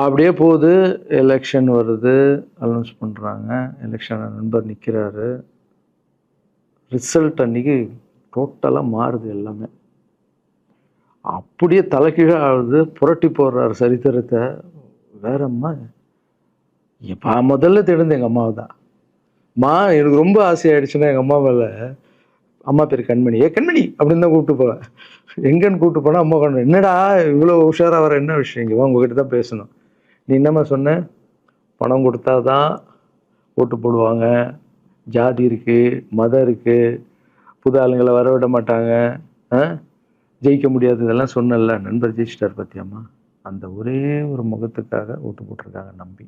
அப்படியே போகுது. எலெக்ஷன் வருது. அனௌன்ஸ் பண்ணுறாங்க. எலெக்ஷனில் நண்பர் நிற்கிறாரு. ரிசல்ட் அன்றைக்கி டோட்டலாக மாறுது எல்லாமே. அப்படியே தலைகீழாக ஆகுது. புரட்டி போடுறாரு சரித்திரத்தை. வேறம்மா முதல்ல தெரிந்து எங்கள் அம்மாவை தான். எனக்கு ரொம்ப ஆசையாயிடுச்சுன்னா எங்கள் அம்மா மேலே. அம்மா பேர் கண்மணி. கண்மணி அப்படின்னு தான் கூப்பிட்டு போவேன். எங்கன்னு கூப்பிட்டு போனால் அம்மா கண்மணி. என்னடா இவ்வளோ உஷாராக வர, என்ன விஷயம்? இங்கே உங்ககிட்ட தான் பேசணும். நீ என்னம்மா சொன்ன? பணம் கொடுத்தா தான் ஓட்டு போடுவாங்க, ஜாதி இருக்குது, மதம் இருக்குது, புது ஆளுங்களை வரவிட மாட்டாங்க, ஜெயிக்க முடியாது, இதெல்லாம் சொன்னல. நண்பர் ஜெயிச்சிட்டார் பத்தியம்மா. அந்த ஒரே ஒரு முகத்துக்காக ஓட்டு போட்டிருக்காங்க.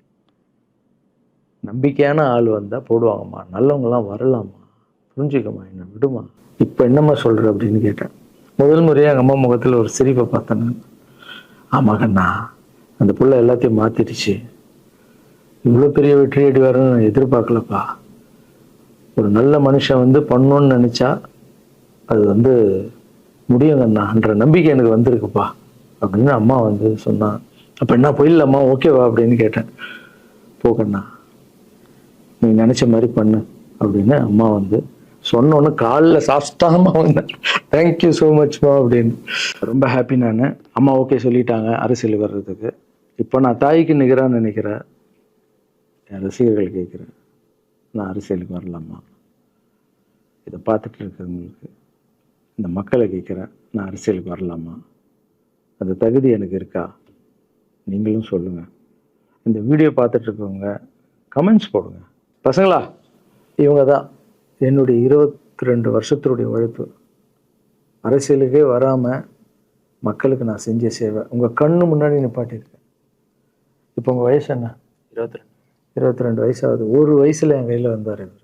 நம்பிக்கையான ஆள் வந்தால் போடுவாங்கம்மா. நல்லவங்களாம் வரலாமா, புரிஞ்சுக்கம்மா, என்ன விடுமா. இப்போ என்னம்மா சொல்கிற அப்படின்னு கேட்டேன். முதல் முறையாக எங்கள் அம்மா முகத்தில் ஒரு சிரிப்பை பார்த்தேன். ஆமாங்கண்ணா, அந்த புள்ள எல்லாத்தையும் மாற்றிடுச்சு. இவ்வளோ பெரிய வெற்றி அடி வரணும்னு நான் எதிர்பார்க்கலப்பா. ஒரு நல்ல மனுஷன் வந்து பண்ணணும்னு நினச்சா அது முடியுங்கண்ணான்ற நம்பிக்கை எனக்கு வந்திருக்குப்பா அப்படின்னு அம்மா சொன்னான். அப்போ என்ன போயிடலாமா, ஓகேவா அப்படின்னு கேட்டேன். போகண்ணா, நீ நினச்ச மாதிரி பண்ணு அப்படின்னு அம்மா சொன்னோன்னு காலில் சாப்பிட்டாமா வந்தேன். தேங்க்யூ ஸோ மச்மா அப்படின்னு. ரொம்ப ஹாப்பி நான். அம்மா ஓகே சொல்லிட்டாங்க அரசியல் வர்றதுக்கு. இப்போ நான் தாய்க்கு நிகரான்னு நினைக்கிறேன். என் ரசிகர்கள் கேட்குறேன், நான் அரசியலுக்கு வரலாமா? இதை பார்த்துட்டு இருக்கிறவங்களுக்கு, இந்த மக்களை கேட்குறேன், நான் அரசியலுக்கு வரலாமா? அந்த தகுதி எனக்கு இருக்கா? நீங்களும் சொல்லுங்கள். இந்த வீடியோ பார்த்துட்டு இருக்கவங்க கமெண்ட்ஸ் போடுங்க. பசங்களா, இவங்க தான் என்னுடைய 22 வருஷத்தினுடைய உழைப்பு. அரசியலுக்கே வராமல் மக்களுக்கு நான் செஞ்ச சேவை உங்கள் கண்ணு முன்னாடி நிப்பாட்டியிருக்கேன். இப்போ உங்கள் வயசு என்ன? 22 வயசாகுது. ஒரு வயசில் என் கையில் வந்தார் இவர்.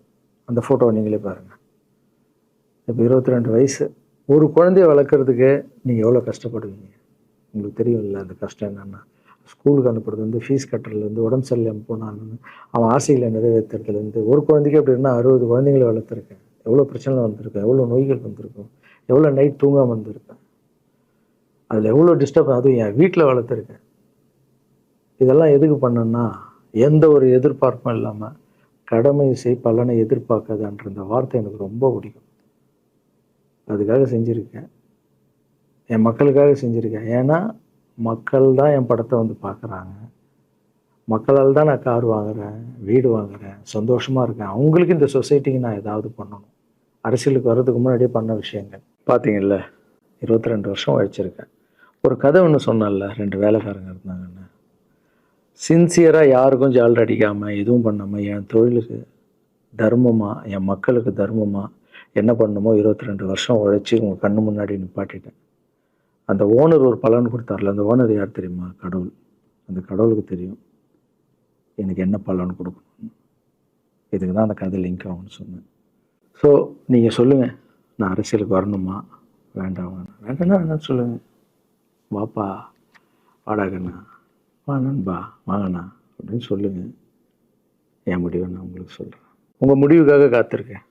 அந்த ஃபோட்டோவை நீங்களே பாருங்கள். இப்போ 22 வயசு. ஒரு குழந்தைய வளர்க்குறதுக்கு நீங்கள் எவ்வளோ கஷ்டப்படுவீங்க உங்களுக்கு தெரியும்ல. அந்த கஷ்டம் என்னென்னா, ஸ்கூலுக்கு அனுப்புறதுலேருந்து, ஃபீஸ் கட்டுறதுலேருந்து, உடம்பு சரியில்லாமல் போனான்னு அவன் ஆசைகளை நிறைவேற்றுறதுலேருந்து, ஒரு குழந்தைக்கு அப்படின்னா 60 குழந்தைங்களை வளர்த்துருக்கேன். எவ்வளோ பிரச்சனை வந்திருக்கேன், எவ்வளோ நோய்கள் வந்திருக்கும், எவ்வளோ நைட் தூங்காமல் வந்திருக்கேன், அதில் எவ்வளோ டிஸ்டர்ப், அதுவும் என் வீட்டில் வளர்த்துருக்கேன். இதெல்லாம் எதுக்கு பண்ணேன்னா, எந்த ஒரு எதிர்பார்ப்பும் இல்லாமல் கடமை செய் பலனை எதிர்பார்க்காதன்ற இந்த வார்த்தை எனக்கு ரொம்ப பிடிக்கும். அதுக்காக செஞ்சுருக்கேன், என் மக்களுக்காக செஞ்சுருக்கேன். ஏன்னா மக்கள் தான் என் படத்தை பார்க்குறாங்க. மக்களால் தான் நான் கார் வாங்குகிறேன், வீடு வாங்குகிறேன், சந்தோஷமாக இருக்கேன். அவங்களுக்கு இந்த சொசைட்டிக்கு நான் ஏதாவது பண்ணணும். அரசியலுக்கு வர்றதுக்கு முன்னாடியே பண்ண விஷயங்கள் பார்த்தீங்கல்ல. 22 வருஷம் உழைச்சிருக்கேன். ஒரு கதை ஒன்று சொன்னல, 2 வேலைக்காரங்க இருந்தாங்கன்னு. சின்சியராக யாருக்கும் ஜாலர் அடிக்காமல் எதுவும் பண்ணாமல் என் தொழிலுக்கு தர்மமாக, என் மக்களுக்கு தர்மமாக என்ன பண்ணணுமோ 22 வருஷம் உழைச்சி உங்கள் கண்ணு முன்னாடி நிப்பாட்டிட்டேன். அந்த ஓனர் ஒரு பலன் கொடுத்தார்ல, அந்த ஓனர் யார் தெரியுமா? கடவுள். அந்த கடவுளுக்கு தெரியும் எனக்கு என்ன பலன் கொடுக்கணும். இதுக்கு தான் அந்த கதை லிங்க் ஆகும்னு சொன்னேன். ஸோ நீங்கள் சொல்லுங்கள், நான் அரசியலுக்கு வரணுமா வேண்டாம்? வேண்டாம்னா சொல்லுங்கள். வாப்பா, வாடாகண்ணா, வா நண்பா, வாங்கண்ணா அப்படின்னு சொல்லுங்கள். என் முடிவை நான் உங்களுக்கு சொல்கிறேன். உங்கள் முடிவுக்காக காத்திருக்கேன்.